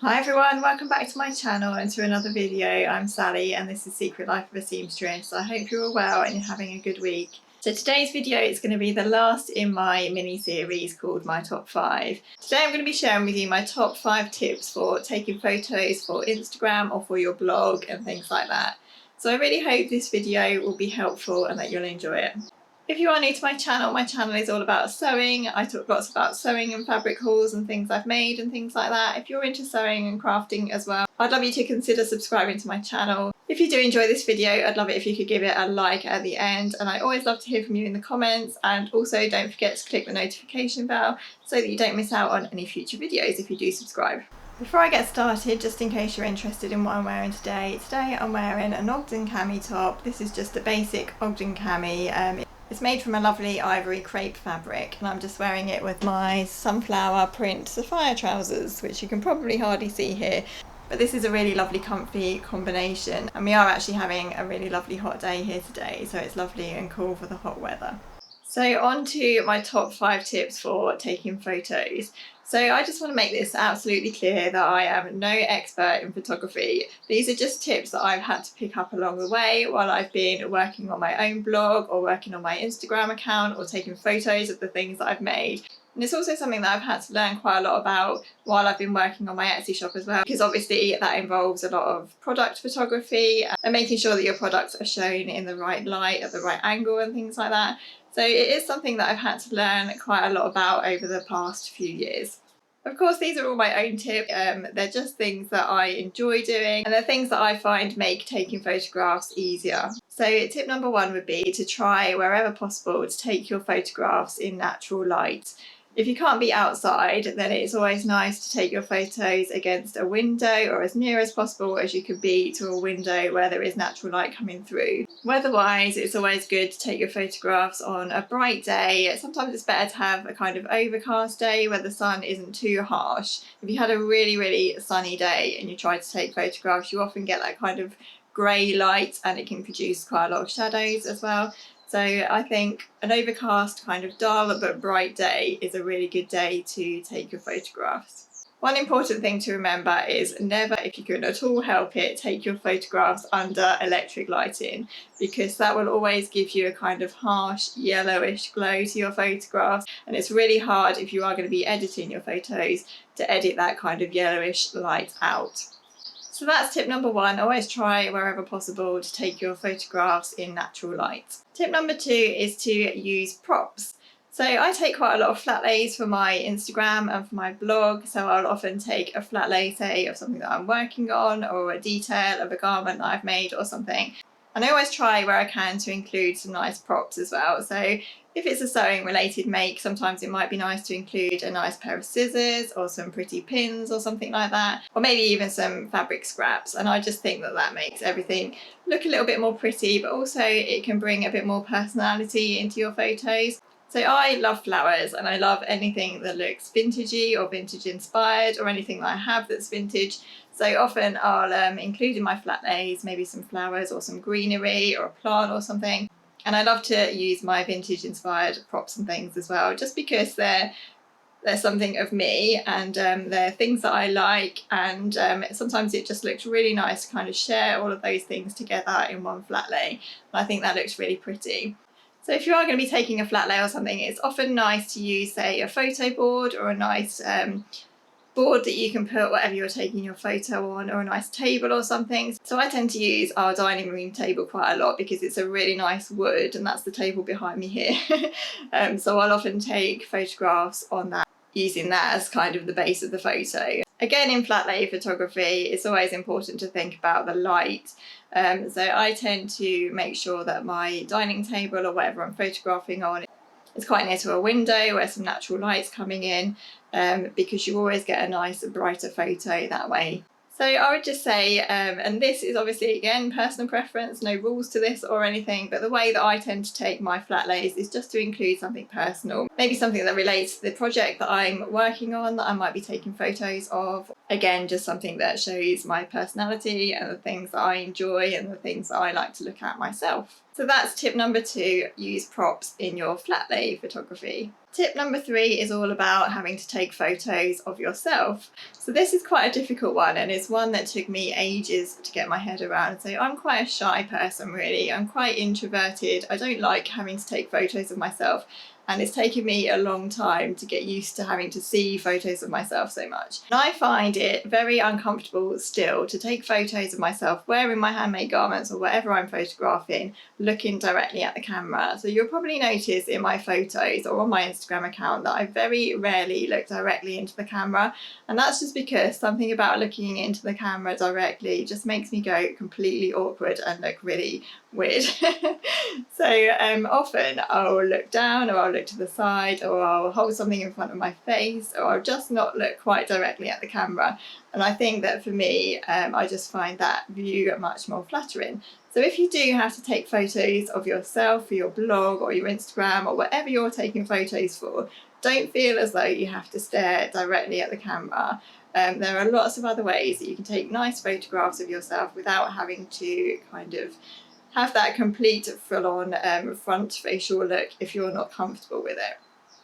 Hi everyone, welcome back to my channel and to another video. I'm Sally and this is Secret Life of a Seamstress. I hope you're all well and you're having a good week. So today's video is going to be the last in my mini series called My Top 5. Today I'm going to be sharing with you my top 5 tips for taking photos for Instagram or for your blog and things like that. So I really hope this video will be helpful and that you'll enjoy it. If you are new to my channel is all about sewing. I talk lots about sewing and fabric hauls and things I've made and things like that. If you're into sewing and crafting as well, I'd love you to consider subscribing to my channel. If you do enjoy this video, I'd love it if you could give it a like at the end, and I always love to hear from you in the comments, and also don't forget to click the notification bell so that you don't miss out on any future videos if you do subscribe. Before I get started, just in case you're interested in what I'm wearing today I'm wearing an Ogden cami top. This is just a basic Ogden cami. It's made from a lovely ivory crepe fabric, and I'm just wearing it with my sunflower print sapphire trousers, which you can probably hardly see here. But this is a really lovely comfy combination, and we are actually having a really lovely hot day here today, so it's lovely and cool for the hot weather. So on to my top 5 tips for taking photos. So I just want to make this absolutely clear that I am no expert in photography. These are just tips that I've had to pick up along the way while I've been working on my own blog or working on my Instagram account or taking photos of the things that I've made. And it's also something that I've had to learn quite a lot about while I've been working on my Etsy shop as well, because obviously that involves a lot of product photography and making sure that your products are shown in the right light, at the right angle and things like that. So it is something that I've had to learn quite a lot about over the past few years. Of course, these are all my own tips. They're just things that I enjoy doing, and they're things that I find make taking photographs easier. So tip number 1 would be to try wherever possible to take your photographs in natural light. If you can't be outside, then it's always nice to take your photos against a window, or as near as possible as you can be to a window where there is natural light coming through. Weather-wise, it's always good to take your photographs on a bright day. Sometimes it's better to have a kind of overcast day where the sun isn't too harsh. If you had a really sunny day and you tried to take photographs, you often get that kind of grey light, and it can produce quite a lot of shadows as well. So I think an overcast, kind of dull but bright day is a really good day to take your photographs. One important thing to remember is never, if you can at all help it, take your photographs under electric lighting, because that will always give you a kind of harsh yellowish glow to your photographs, and it's really hard if you are going to be editing your photos to edit that kind of yellowish light out. So that's tip number 1, always try wherever possible to take your photographs in natural light. Tip number 2 is to use props. So I take quite a lot of flat lays for my Instagram and for my blog, so I'll often take a flat lay, say, of something that I'm working on, or a detail of a garment that I've made or something. And I always try where I can to include some nice props as well. So if it's a sewing related make, sometimes it might be nice to include a nice pair of scissors or some pretty pins or something like that, or maybe even some fabric scraps. And I just think that that makes everything look a little bit more pretty, but also it can bring a bit more personality into your photos. So I love flowers, and I love anything that looks vintagey or vintage inspired, or anything that I have that's vintage. So often I'll include in my flat lays maybe some flowers or some greenery or a plant or something. And I love to use my vintage inspired props and things as well, just because they're something of me, and they're things that I like, and sometimes it just looks really nice to kind of share all of those things together in one flat lay, and I think that looks really pretty. So if you are going to be taking a flat lay or something, it's often nice to use, say, a photo board or a nice board that you can put whatever you're taking your photo on, or a nice table or something. So I tend to use our dining room table quite a lot because it's a really nice wood, and that's the table behind me here. So I'll often take photographs on that, using that as kind of the base of the photo. Again, in flat lay photography, it's always important to think about the light. So I tend to make sure that my dining table or whatever I'm photographing on is quite near to a window where some natural light's coming in, because you always get a nice brighter photo that way. So I would just say, and this is obviously again personal preference, no rules to this or anything, but the way that I tend to take my flat lays is just to include something personal, maybe something that relates to the project that I'm working on that I might be taking photos of. Again, just something that shows my personality and the things that I enjoy and the things that I like to look at myself. So that's tip number 2, use props in your flat lay photography. Tip number 3 is all about having to take photos of yourself. So this is quite a difficult one, and it's one that took me ages to get my head around. So I'm quite a shy person, really. I'm quite introverted. I don't like having to take photos of myself. And it's taken me a long time to get used to having to see photos of myself so much. And I find it very uncomfortable still to take photos of myself wearing my handmade garments or whatever I'm photographing, looking directly at the camera. So you'll probably notice in my photos or on my Instagram account that I very rarely look directly into the camera. And that's just because something about looking into the camera directly just makes me go completely awkward and look really weird. So often I'll look down, or I'll look to the side, or I'll hold something in front of my face, or I'll just not look quite directly at the camera. And I think that for me, I just find that view much more flattering. So if you do have to take photos of yourself for your blog or your Instagram or whatever you're taking photos for, don't feel as though you have to stare directly at the camera. There are lots of other ways that you can take nice photographs of yourself without having to kind of have that complete full-on front facial look if you're not comfortable with it.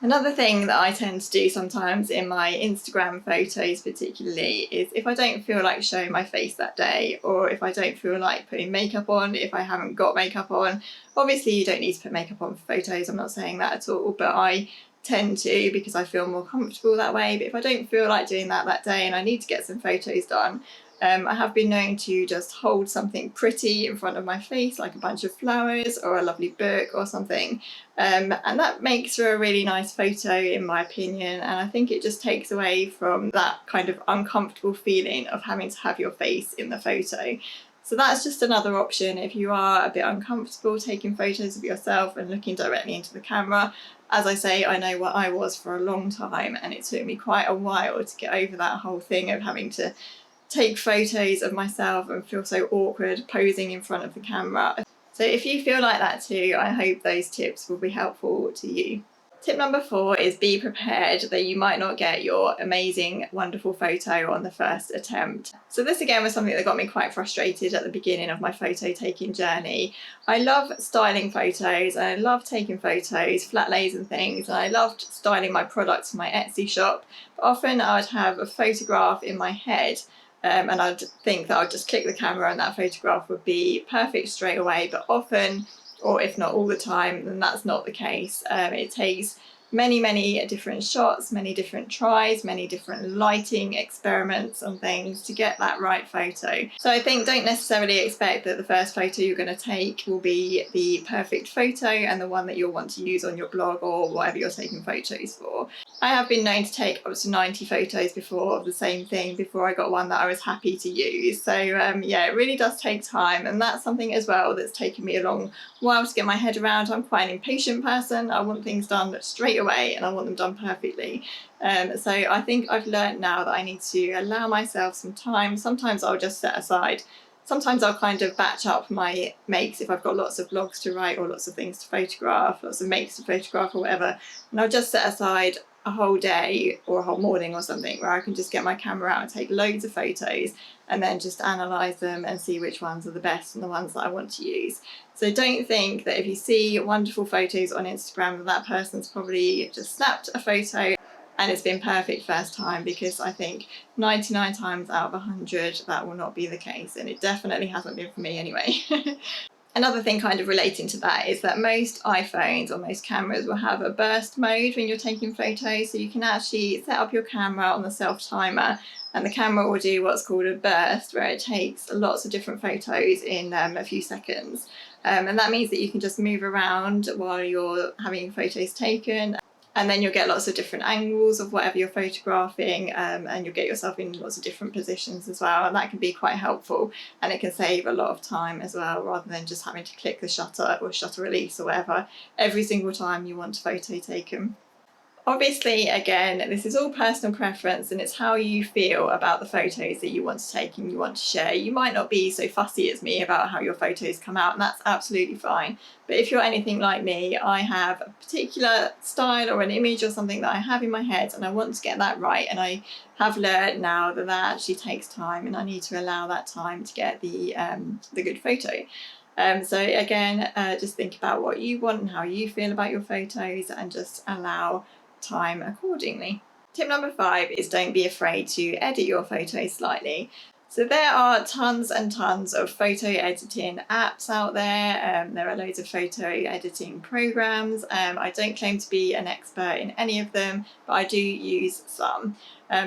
Another thing that I tend to do sometimes in my Instagram photos particularly is if I don't feel like showing my face that day, or if I don't feel like putting makeup on, if I haven't got makeup on. Obviously you don't need to put makeup on for photos, I'm not saying that at all, but I tend to because I feel more comfortable that way. But if I don't feel like doing that day and I need to get some photos done, I have been known to just hold something pretty in front of my face, like a bunch of flowers or a lovely book or something. And that makes for a really nice photo, in my opinion. And I think it just takes away from that kind of uncomfortable feeling of having to have your face in the photo. So that's just another option if you are a bit uncomfortable taking photos of yourself and looking directly into the camera. As I say, I know what I was for a long time, and it took me quite a while to get over that whole thing of having to take photos of myself and feel so awkward posing in front of the camera. So if you feel like that too, I hope those tips will be helpful to you. Tip number 4 is be prepared that you might not get your amazing, wonderful photo on the first attempt. So this again was something that got me quite frustrated at the beginning of my photo taking journey. I love styling photos, and I love taking photos, flat lays and things, and I loved styling my products for my Etsy shop. But often I'd have a photograph in my head, and I'd think that I'd just click the camera and that photograph would be perfect straight away, but often, or if not all the time, then that's not the case. It takes many different shots, many different tries, many different lighting experiments and things to get that right photo. So I think don't necessarily expect that the first photo you're going to take will be the perfect photo and the one that you'll want to use on your blog or whatever you're taking photos for. I have been known to take up to 90 photos before of the same thing before I got one that I was happy to use. So yeah, it really does take time, and that's something as well that's taken me a long while to get my head around. I'm quite an impatient person. I want things done straight away and I want them done perfectly. So I think I've learned now that I need to allow myself some time. Sometimes I'll just set aside. Sometimes I'll kind of batch up my makes if I've got lots of blogs to write or lots of things to photograph, lots of makes to photograph or whatever, and I'll just set aside a whole day or a whole morning or something where I can just get my camera out and take loads of photos and then just analyse them and see which ones are the best and the ones that I want to use. So don't think that if you see wonderful photos on Instagram that person's probably just snapped a photo and it's been perfect first time, because I think 99 times out of 100 that will not be the case, and it definitely hasn't been for me anyway. Another thing kind of relating to that is that most iPhones or most cameras will have a burst mode when you're taking photos, so you can actually set up your camera on the self timer and the camera will do what's called a burst, where it takes lots of different photos in a few seconds. And that means that you can just move around while you're having photos taken, and then you'll get lots of different angles of whatever you're photographing, and you'll get yourself in lots of different positions as well, and that can be quite helpful, and it can save a lot of time as well, rather than just having to click the shutter or shutter release or whatever every single time you want a photo taken. Obviously, again, this is all personal preference and it's how you feel about the photos that you want to take and you want to share. You might not be so fussy as me about how your photos come out, and that's absolutely fine. But if you're anything like me, I have a particular style or an image or something that I have in my head and I want to get that right, and I have learned now that that actually takes time and I need to allow that time to get the good photo. So again, just think about what you want and how you feel about your photos and just allow time accordingly. Tip number 5 is don't be afraid to edit your photos slightly. So there are tons and tons of photo editing apps out there. There are loads of photo editing programs. I don't claim to be an expert in any of them, but I do use some.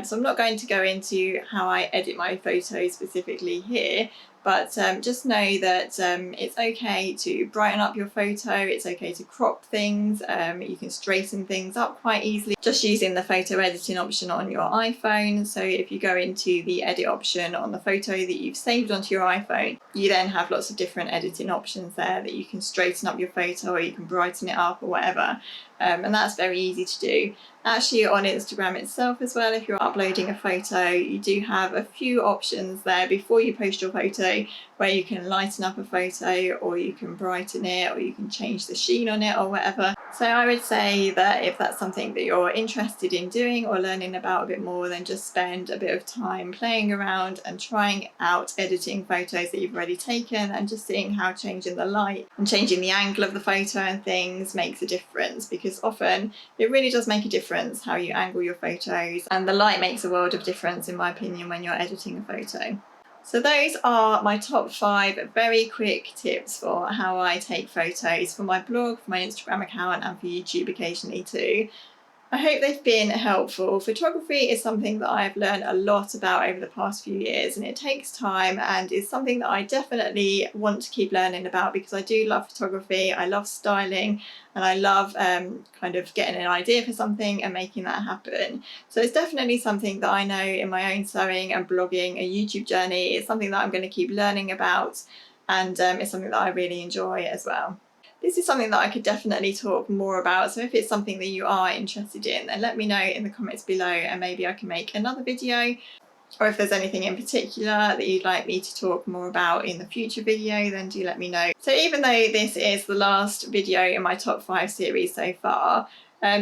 So I'm not going to go into how I edit my photos specifically here, but just know that it's okay to brighten up your photo, it's okay to crop things, you can straighten things up quite easily just using the photo editing option on your iPhone. So if you go into the edit option on the photo that you've saved onto your iPhone, you then have lots of different editing options there that you can straighten up your photo or you can brighten it up or whatever. And that's very easy to do. Actually on Instagram itself as well, if you're uploading a photo, you do have a few options there before you post your photo where you can lighten up a photo or you can brighten it or you can change the sheen on it or whatever. So I would say that if that's something that you're interested in doing or learning about a bit more, then just spend a bit of time playing around and trying out editing photos that you've already taken and just seeing how changing the light and changing the angle of the photo and things makes a difference, because often it really does make a difference how you angle your photos, and the light makes a world of difference in my opinion when you're editing a photo. So those are my top 5 very quick tips for how I take photos for my blog, for my Instagram account and for YouTube occasionally too. I hope they've been helpful. Photography is something that I've learned a lot about over the past few years, and it takes time and is something that I definitely want to keep learning about because I do love photography, I love styling, and I love kind of getting an idea for something and making that happen. So it's definitely something that I know in my own sewing and blogging and YouTube journey. It's something that I'm going to keep learning about, and it's something that I really enjoy as well. This is something that I could definitely talk more about, so if it's something that you are interested in, then let me know in the comments below and maybe I can make another video. Or if there's anything in particular that you'd like me to talk more about in the future video, then do let me know. So even though this is the last video in my top 5 series so far,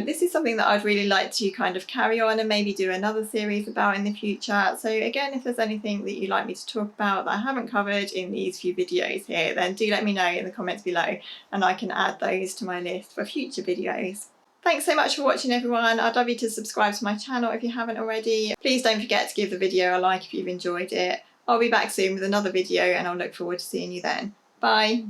this is something that I'd really like to kind of carry on and maybe do another series about in the future. So again, if there's anything that you'd like me to talk about that I haven't covered in these few videos here, then do let me know in the comments below and I can add those to my list for future videos. Thanks so much for watching everyone. I'd love you to subscribe to my channel if you haven't already. Please don't forget to give the video a like if you've enjoyed it. I'll be back soon with another video and I'll look forward to seeing you then. Bye!